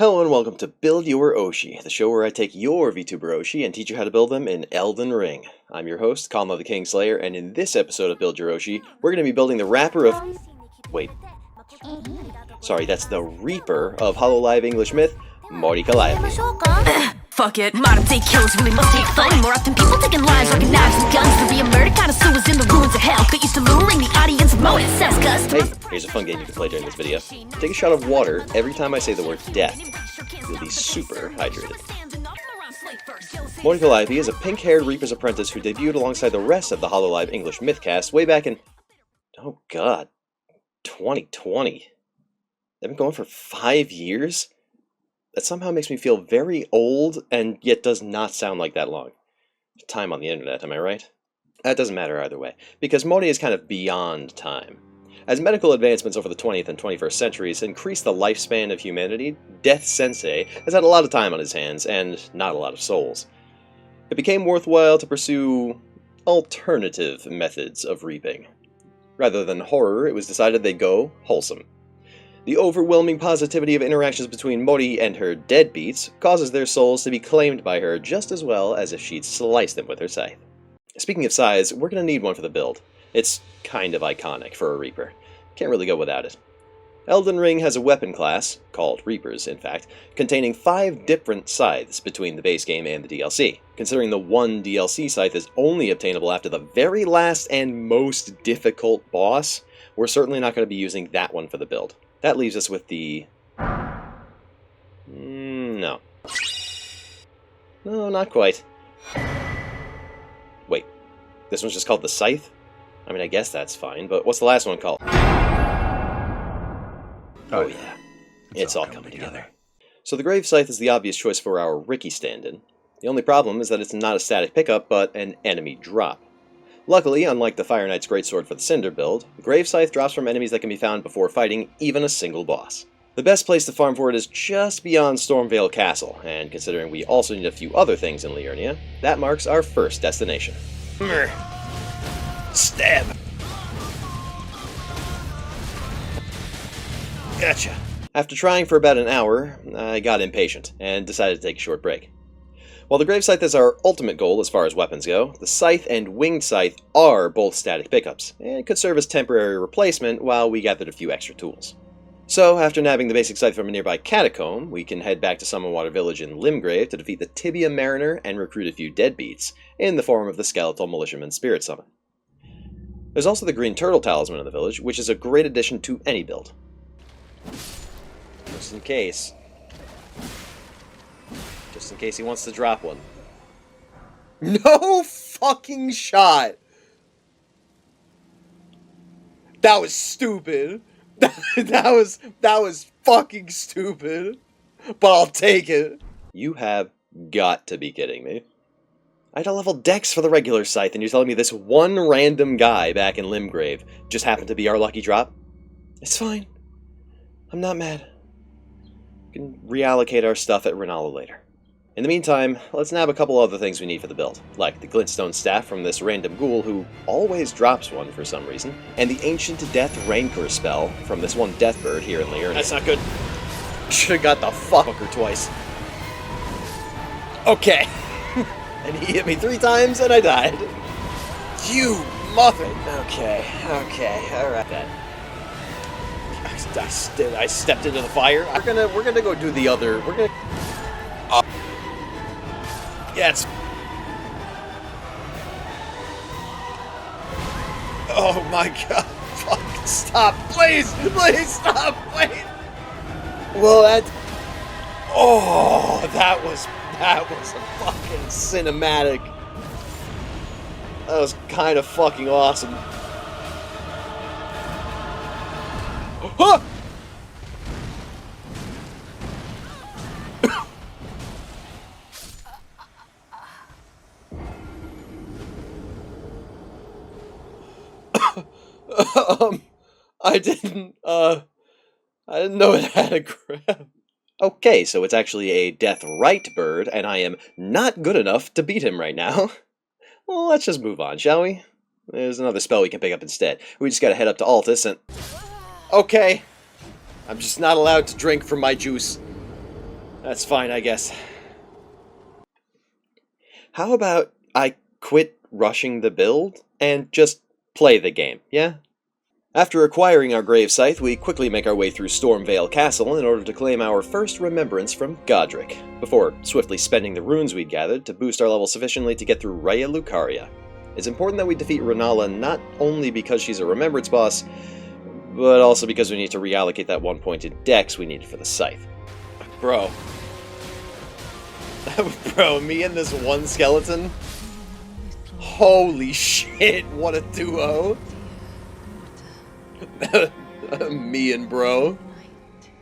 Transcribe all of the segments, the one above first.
Hello and welcome to Build Your Oshi, the show where I take your VTuber Oshi and teach you how to build them in Elden Ring. I'm your host, Calliope the Kingslayer, and in this episode of Build Your Oshi, we're going to be building the Rapper of... Wait. Sorry, that's the Reaper of Hololive English myth, Mori Calliope. Fuck it, modern day killers really must take fun. More often people taking lives, rocking knives and guns. To be a murder connoisseur is in the ruins of hell. Get used to luring the audience of Moe says cuz. Hey, here's a fun game you can play during this video. Take a shot of water every time I say the word death. You'll be super hydrated. Mori Calliope is a pink-haired Reaper's apprentice who debuted alongside the rest of the Hololive English mythcast way back in... Oh god. 2020. They've been going for 5 years? That somehow makes me feel very old, and yet does not sound like that long. Time on the internet, am I right? That doesn't matter either way, because Mori is kind of beyond time. As medical advancements over the 20th and 21st centuries increased the lifespan of humanity, Death Sensei has had a lot of time on his hands, and not a lot of souls. It became worthwhile to pursue alternative methods of reaping. Rather than horror, it was decided they'd go wholesome. The overwhelming positivity of interactions between Mori and her deadbeats causes their souls to be claimed by her just as well as if she'd sliced them with her scythe. Speaking of size, we're going to need one for the build. It's kind of iconic for a Reaper. Can't really go without it. Elden Ring has a weapon class, called Reapers in fact, containing 5 different scythes between the base game and the DLC. Considering the one DLC scythe is only obtainable after the very last and most difficult boss, we're certainly not going to be using that one for the build. That leaves us with the... No. No, not quite. Wait, this one's just called the Scythe? I mean, I guess that's fine, but what's the last one called? Oh yeah, it's all coming together. So the Gravesite is the obvious choice for our Ricky stand-in. The only problem is that it's not a static pickup, but an enemy drop. Luckily, unlike the Fire Knight's Greatsword for the Cinder build, the Gravesite drops from enemies that can be found before fighting even a single boss. The best place to farm for it is just beyond Stormvale Castle, and considering we also need a few other things in Liurnia, that marks our first destination. Stab! Gotcha! After trying for about an hour, I got impatient, and decided to take a short break. While the Gravesite is our ultimate goal as far as weapons go, the Scythe and Winged Scythe are both static pickups, and could serve as temporary replacement while we gathered a few extra tools. So, after nabbing the basic scythe from a nearby catacomb, we can head back to Summonwater Village in Limgrave to defeat the Tibia Mariner and recruit a few deadbeats, in the form of the Skeletal Militiaman Spirit Summon. There's also the Green Turtle Talisman in the village, which is a great addition to any build. Just in case. Just in case he wants to drop one. No fucking shot! That was stupid. That was fucking stupid. But I'll take it. You have got to be kidding me. I had a level dex for the regular scythe, and you're telling me this one random guy back in Limgrave just happened to be our lucky drop? It's fine. I'm not mad. We can reallocate our stuff at Rennala later. In the meantime, let's nab a couple other things we need for the build, like the glintstone staff from this random ghoul who always drops one for some reason, and the ancient death rancor spell from this one deathbird here in Liurnia. That's not good. Should've got the fucker twice. Okay. And he hit me 3 times and I died. You mother... Okay, alright then. I stepped into the fire. We're gonna go do the other... We're gonna... Yes. Oh my god. Fuck. Stop. Please. Please stop. Wait. Well, that... Oh, that was a fucking cinematic. That was kind of fucking awesome. Huh! I didn't know it had a grab. Okay, so it's actually a death right bird, and I am not good enough to beat him right now. Well, let's just move on, shall we? There's another spell we can pick up instead. We just gotta head up to Altus and... Okay. I'm just not allowed to drink from my juice. That's fine, I guess. How about I quit rushing the build and just play the game, yeah? After acquiring our Gravesite, we quickly make our way through Stormvale Castle in order to claim our first remembrance from Godric, before swiftly spending the runes we'd gathered to boost our level sufficiently to get through Raya Lucaria. It's important that we defeat Rennala not only because she's a remembrance boss, but also because we need to reallocate that 1 point in dex we needed for the scythe. Bro. Bro, me and this one skeleton? Holy shit, what a duo! Me and bro.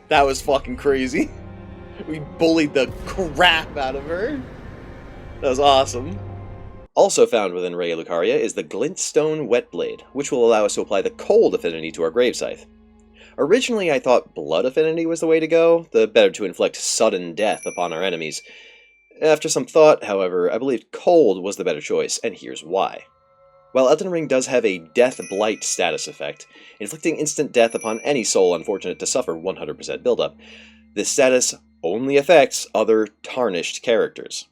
That was fucking crazy. We bullied the crap out of her. That was awesome. Also found within Raya Lucaria is the Glintstone Wetblade, which will allow us to apply the Cold affinity to our Gravesite. Originally I thought Blood affinity was the way to go, the better to inflict sudden death upon our enemies. After some thought, however, I believed Cold was the better choice, and here's why. While Elden Ring does have a Death Blight status effect, inflicting instant death upon any soul unfortunate to suffer 100% buildup, this status only affects other tarnished characters.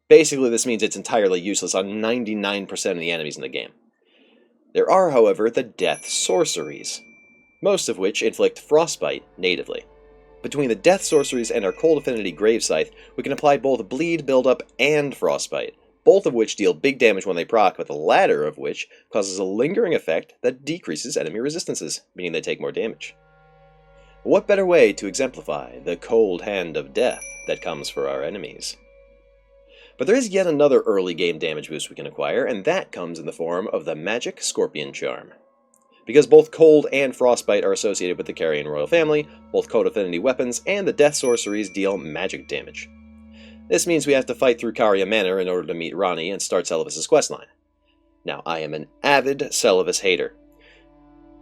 Basically, this means it's entirely useless on 99% of the enemies in the game. There are, however, the Death Sorceries, most of which inflict Frostbite natively. Between the Death Sorceries and our Cold Affinity Gravesite, we can apply both Bleed Buildup and Frostbite, both of which deal big damage when they proc, but the latter of which causes a lingering effect that decreases enemy resistances, meaning they take more damage. What better way to exemplify the cold hand of death that comes for our enemies? But there is yet another early game damage boost we can acquire, and that comes in the form of the Magic Scorpion Charm. Because both Cold and Frostbite are associated with the Carian royal family, both Cold Affinity weapons and the Death Sorceries deal magic damage. This means we have to fight through Caria Manor in order to meet Ranni and start Celovus' questline. Now, I am an avid Celovus hater,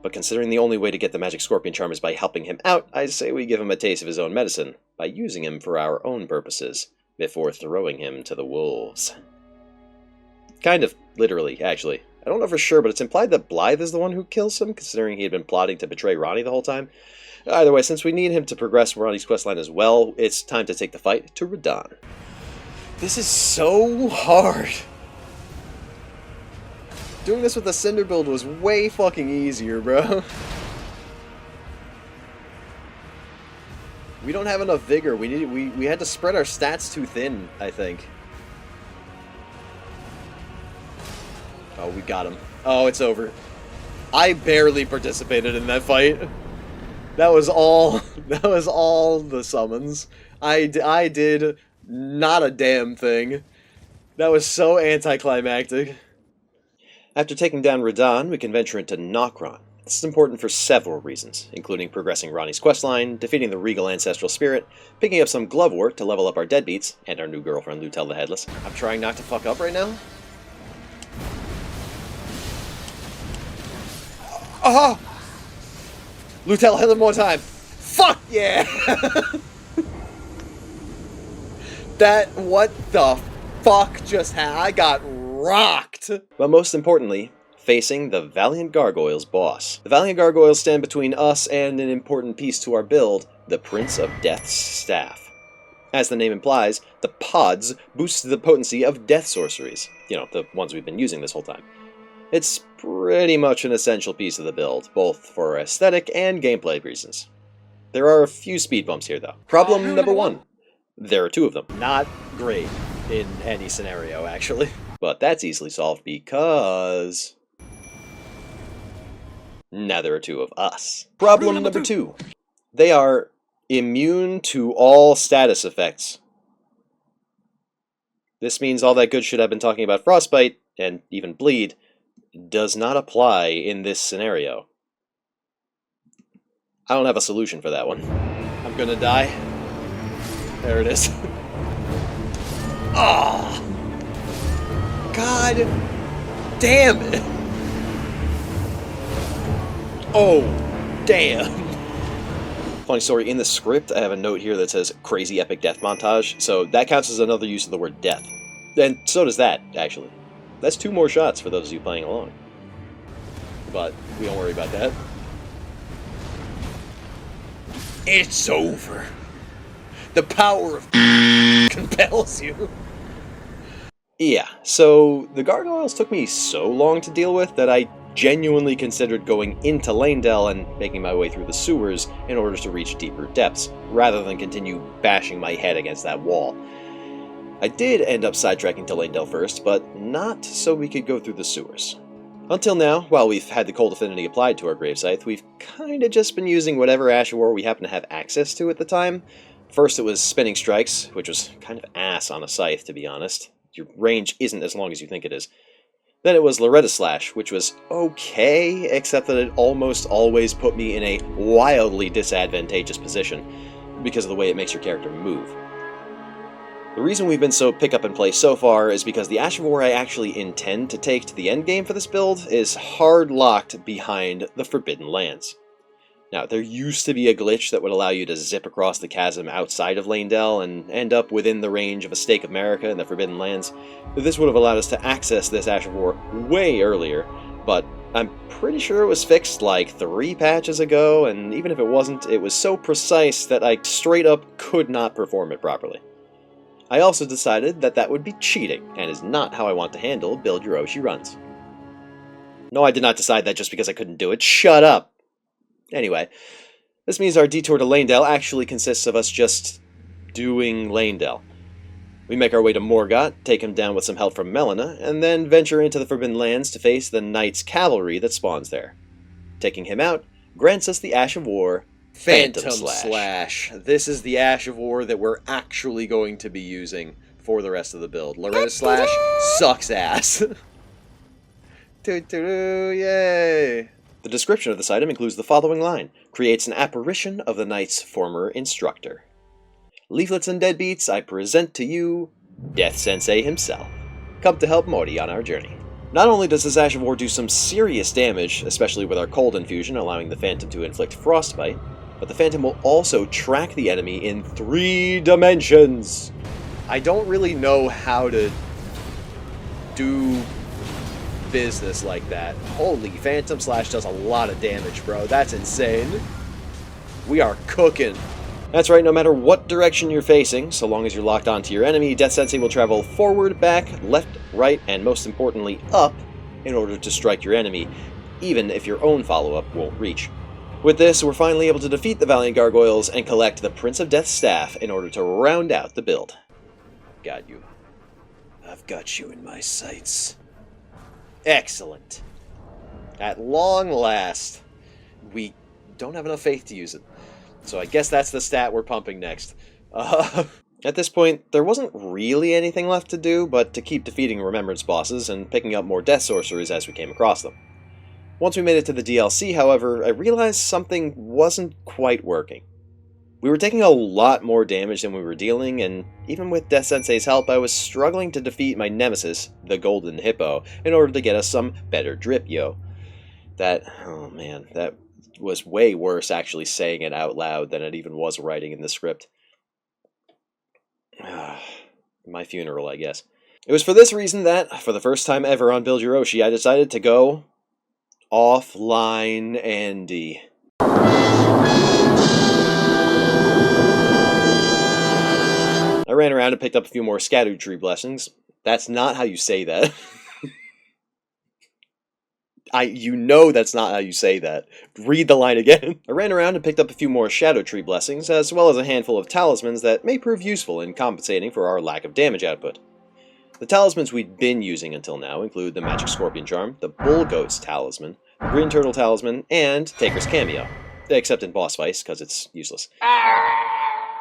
but considering the only way to get the Magic Scorpion Charm is by helping him out, I say we give him a taste of his own medicine, by using him for our own purposes, before throwing him to the wolves. Kind of, literally, actually. I don't know for sure, but it's implied that Blythe is the one who kills him, considering he had been plotting to betray Ranni the whole time. Either way, since we need him to progress Ranni's questline as well, it's time to take the fight to Radahn. This is so hard! Doing this with the Cinder build was way fucking easier, bro. We don't have enough vigor. We had to spread our stats too thin, I think. Oh, we got him. Oh, it's over. I barely participated in that fight. That was all the summons. I did not a damn thing. That was so anticlimactic. After taking down Radahn, we can venture into Nokron. This is important for several reasons, including progressing Ranni's questline, defeating the Regal Ancestral Spirit, picking up some Glovewort to level up our deadbeats, and our new girlfriend Leyndell the Headless. I'm trying not to fuck up right now. Oh! Leyndell, hit him one time! Fuck yeah! What the fuck just happened? I got rocked! But most importantly, facing the Valiant Gargoyles boss. The Valiant Gargoyles stand between us and an important piece to our build, the Prince of Death's Staff. As the name implies, the pods boost the potency of death sorceries. You know, the ones we've been using this whole time. It's pretty much an essential piece of the build, both for aesthetic and gameplay reasons. There are a few speed bumps here, though. Problem number one. There are two of them. Not great in any scenario, actually. But that's easily solved because... now there are two of us. Problem number two. They are immune to all status effects. This means all that good shit I've been talking about Frostbite, and even Bleed, does not apply in this scenario. I don't have a solution for that one. I'm gonna die. There it is. Oh! God damn it! Oh, damn! Funny story, in the script I have a note here that says crazy epic death montage, so that counts as another use of the word death. And so does that, actually. That's 2 more shots for those of you playing along. But we don't worry about that. It's over. The power of compels you. Yeah, so the gargoyles took me so long to deal with that I genuinely considered going into Leyndell and making my way through the sewers in order to reach deeper depths, rather than continue bashing my head against that wall. I did end up sidetracking to Leyndell first, but not so we could go through the sewers. Until now, while we've had the Cold Affinity applied to our Gravesite, we've kinda just been using whatever Ash of War we happen to have access to at the time. First it was Spinning Strikes, which was kind of ass on a scythe, to be honest. Your range isn't as long as you think it is. Then it was Loretta Slash, which was okay, except that it almost always put me in a wildly disadvantageous position, because of the way it makes your character move. The reason we've been so pick up and play so far is because the Ash of War I actually intend to take to the endgame for this build is hard locked behind the Forbidden Lands. Now, there used to be a glitch that would allow you to zip across the chasm outside of Leyndell and end up within the range of a Stake of Marika in the Forbidden Lands. This would have allowed us to access this Ash of War way earlier, but I'm pretty sure it was fixed like 3 patches ago, and even if it wasn't, it was so precise that I straight up could not perform it properly. I also decided that that would be cheating, and is not how I want to handle Build Your Oshi runs. No, I did not decide that just because I couldn't do it. Shut up! Anyway, this means our detour to Leyndell actually consists of us just doing Leyndell. We make our way to Morgott, take him down with some help from Melina, and then venture into the Forbidden Lands to face the Knights' cavalry that spawns there. Taking him out grants us the Ash of War, Phantom Slash. This is the Ash of War that we're actually going to be using for the rest of the build. Loretta Slash sucks ass. Yay! The description of this item includes the following line: creates an apparition of the knight's former instructor. Leaflets and deadbeats, I present to you Death Sensei himself, come to help Mori on our journey. Not only does this Ash of War do some serious damage, especially with our cold infusion allowing the Phantom to inflict frostbite, but the Phantom will also track the enemy in 3 dimensions. I don't really know how to do business like that. Holy, Phantom Slash does a lot of damage, bro. That's insane. We are cooking. That's right, no matter what direction you're facing, so long as you're locked onto your enemy, Death Sensei will travel forward, back, left, right, and most importantly, up, in order to strike your enemy, even if your own follow-up won't reach. With this, we're finally able to defeat the Valiant Gargoyles and collect the Prince of Death's staff in order to round out the build. Got you. I've got you in my sights. Excellent. At long last. We don't have enough faith to use it. So I guess that's the stat we're pumping next. At this point, there wasn't really anything left to do but to keep defeating Remembrance bosses and picking up more Death Sorcerers as we came across them. Once we made it to the DLC, however, I realized something wasn't quite working. We were taking a lot more damage than we were dealing, and even with Death Sensei's help, I was struggling to defeat my nemesis, the Golden Hippo, in order to get us some better drip, yo. Oh man, that was way worse actually saying it out loud than it even was writing in the script. My funeral, I guess. It was for this reason that, for the first time ever on Build Your Oshi, I decided to go offline Andy. I ran around and picked up a few more Scattered Tree Blessings. That's not how you say that. You know that's not how you say that. Read the line again. I ran around and picked up a few more Shadow Tree Blessings, as well as a handful of talismans that may prove useful in compensating for our lack of damage output. The talismans we'd been using until now include the Magic Scorpion Charm, the Bull Goat's Talisman, the Green Turtle Talisman, and Taker's Cameo. Except in boss fights, because it's useless.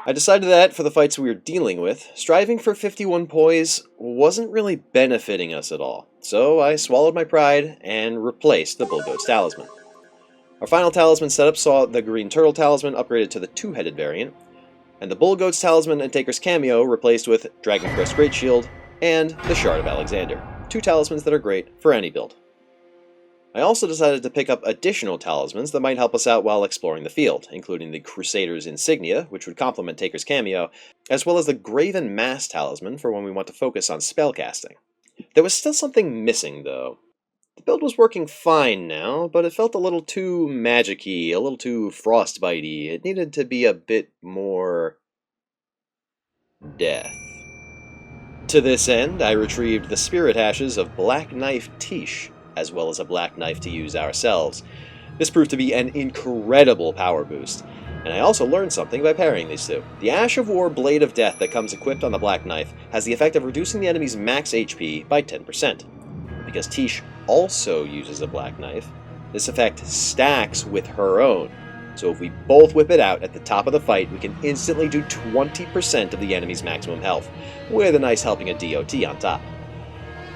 I decided that, for the fights we were dealing with, striving for 51 poise wasn't really benefiting us at all, so I swallowed my pride and replaced the Bull Goat's Talisman. Our final talisman setup saw the Green Turtle Talisman upgraded to the 2-headed variant, and the Bull Goat's Talisman and Taker's Cameo replaced with Dragon Crest Great Shield and the Shard of Alexander, 2 talismans that are great for any build. I also decided to pick up additional talismans that might help us out while exploring the field, including the Crusader's Insignia, which would complement Taker's Cameo, as well as the Graven Mass Talisman for when we want to focus on spellcasting. There was still something missing, though. The build was working fine now, but it felt a little too magic-y, a little too frostbitey. It needed to be a bit more death. To this end, I retrieved the spirit ashes of Black Knife Tish, as well as a Black Knife to use ourselves. This proved to be an incredible power boost, and I also learned something by pairing these two. The Ash of War Blade of Death that comes equipped on the Black Knife has the effect of reducing the enemy's max HP by 10%. Because Tish also uses a Black Knife, this effect stacks with her own, so if we both whip it out at the top of the fight, we can instantly do 20% of the enemy's maximum health, with a nice helping of DOT on top.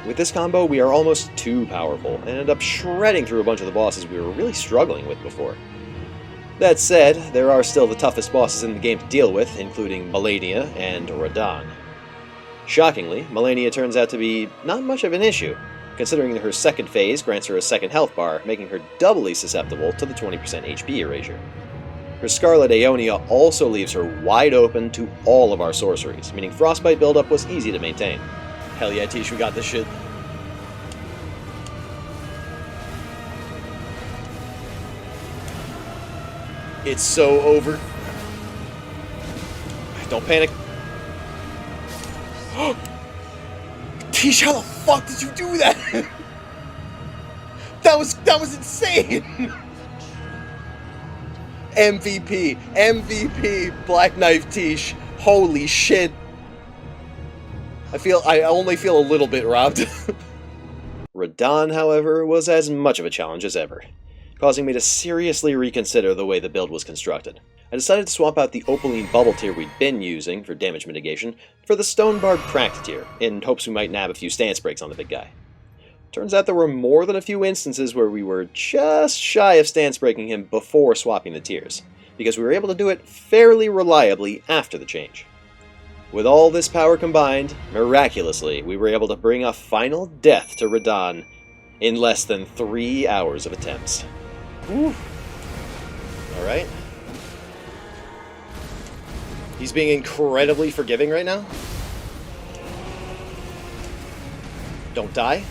With this combo, we are almost too powerful, and end up shredding through a bunch of the bosses we were really struggling with before. That said, there are still the toughest bosses in the game to deal with, including Liurnia and Radahn. Shockingly, Liurnia turns out to be not much of an issue, considering that her second phase grants her a second health bar, making her doubly susceptible to the 20% HP erasure. Her Scarlet Aeonia also leaves her wide open to all of our sorceries, meaning Frostbite buildup was easy to maintain. Hell yeah, Tish, we got this shit. It's so over. Don't panic. Tish, how the fuck did you do that? That was insane. MVP, Black Knife Tish. Holy shit. I only feel a little bit robbed. Radahn, however, was as much of a challenge as ever, causing me to seriously reconsider the way the build was constructed. I decided to swap out the Opaline Bubble tier we'd been using for damage mitigation for the Stone Bard Cracked tier, in hopes we might nab a few stance breaks on the big guy. Turns out there were more than a few instances where we were just shy of stance breaking him before swapping the tiers, because we were able to do it fairly reliably after the change. With all this power combined, miraculously, we were able to bring a final death to Radahn in less than 3 hours of attempts. Whew. Alright. He's being incredibly forgiving right now. Don't die.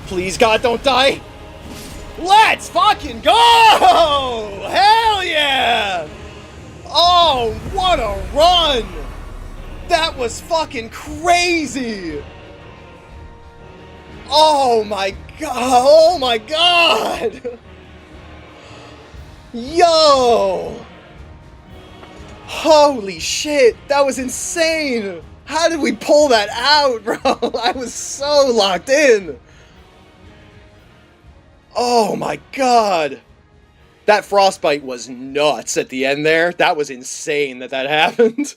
Please, God, don't die! Let's fucking go! Hell yeah! Oh, what a run! That was fucking crazy! Oh my god! Oh my god! Yo! Holy shit! That was insane! How did we pull that out, bro? I was so locked in! Oh my god! That frostbite was nuts at the end there. That was insane that happened.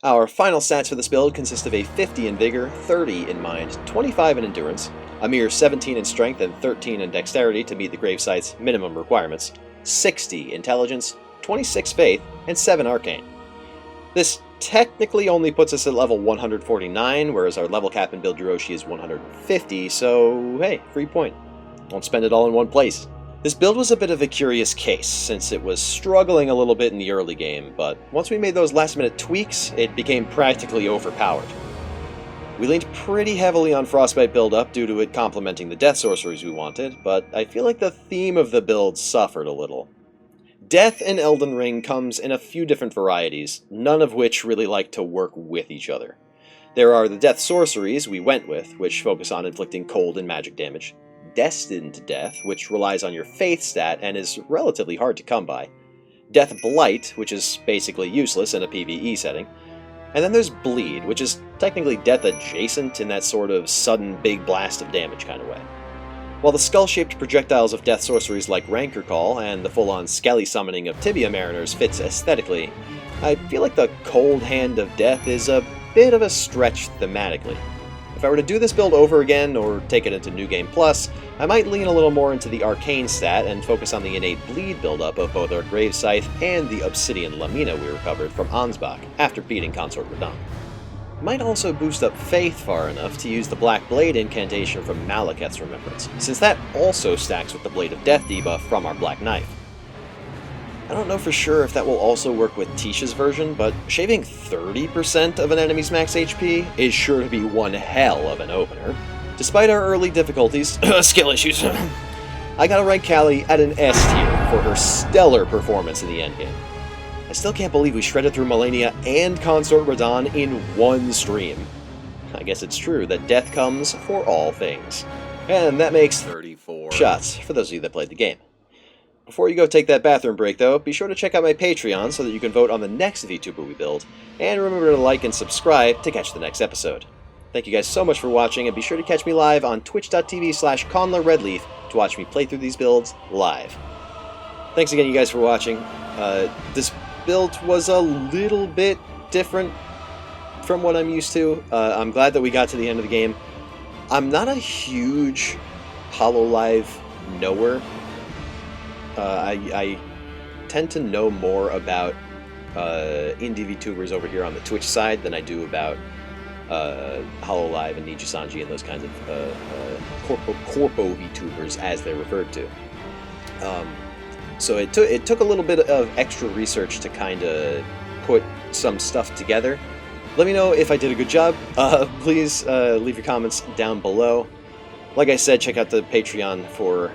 Our final stats for this build consist of a 50 in Vigor, 30 in Mind, 25 in Endurance, a mere 17 in Strength and 13 in Dexterity to meet the Gravesite's minimum requirements, 60 Intelligence, 26 Faith, and 7 Arcane. This technically only puts us at level 149, whereas our level cap in Build Your Oshi is 150, so hey, free point. Don't spend it all in one place. This build was a bit of a curious case, since it was struggling a little bit in the early game, but once we made those last minute tweaks, it became practically overpowered. We leaned pretty heavily on Frostbite build-up due to it complementing the death sorceries we wanted, but I feel like the theme of the build suffered a little. Death in Elden Ring comes in a few different varieties, none of which really like to work with each other. There are the death sorceries we went with, which focus on inflicting cold and magic damage. Destined Death, which relies on your faith stat and is relatively hard to come by. Death Blight, which is basically useless in a PvE setting. And then there's Bleed, which is technically death adjacent in that sort of sudden big blast of damage kind of way. While the skull-shaped projectiles of death sorceries like Rancor Call and the full-on skelly summoning of Tibia Mariners fits aesthetically, I feel like the Cold Hand of Death is a bit of a stretch thematically. If I were to do this build over again, or take it into New Game Plus, I might lean a little more into the Arcane stat and focus on the innate bleed buildup of both our Gravesite and the Obsidian Lamina we recovered from Ansbach after beating Consort Radahn. Might also boost up Faith far enough to use the Black Blade incantation from Malekith's Remembrance, since that also stacks with the Blade of Death debuff from our Black Knife. I don't know for sure if that will also work with Tish's version, but shaving 30% of an enemy's max HP is sure to be one hell of an opener. Despite our early difficulties, skill issues, I gotta rank Callie at an S tier for her stellar performance in the endgame. I still can't believe we shredded through Malenia and Consort Radahn in one stream. I guess it's true that death comes for all things. And that makes 34 shots for those of you that played the game. Before you go take that bathroom break, though, be sure to check out my Patreon so that you can vote on the next VTuber we build, and remember to like and subscribe to catch the next episode. Thank you guys so much for watching, and be sure to catch me live on twitch.tv/ConlaRedleaf to watch me play through these builds live. Thanks again, you guys, for watching. This build was a little bit different from what I'm used to. I'm glad that we got to the end of the game. I'm not a huge Hololive knower. I tend to know more about indie VTubers over here on the Twitch side than I do about Hololive and Nijisanji and those kinds of corpo VTubers, as they're referred to. So it took a little bit of extra research to kind of put some stuff together. Let me know if I did a good job. Please leave your comments down below. Like I said, check out the Patreon for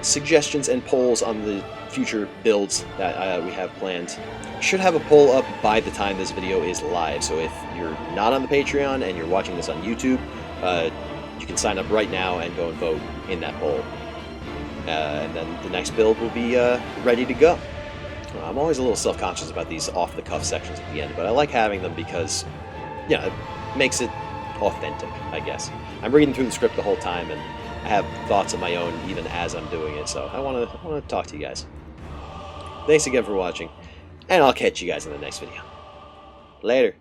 suggestions and polls on the future builds that we have planned. Should have a poll up by the time this video is live, so if you're not on the Patreon and you're watching this on YouTube, you can sign up right now and go and vote in that poll. And then the next build will be ready to go. I'm always a little self-conscious about these off-the-cuff sections at the end, but I like having them because, yeah, it makes it authentic, I guess. I'm reading through the script the whole time, and I have thoughts of my own even as I'm doing it, so I want to talk to you guys. Thanks again for watching, and I'll catch you guys in the next video. Later.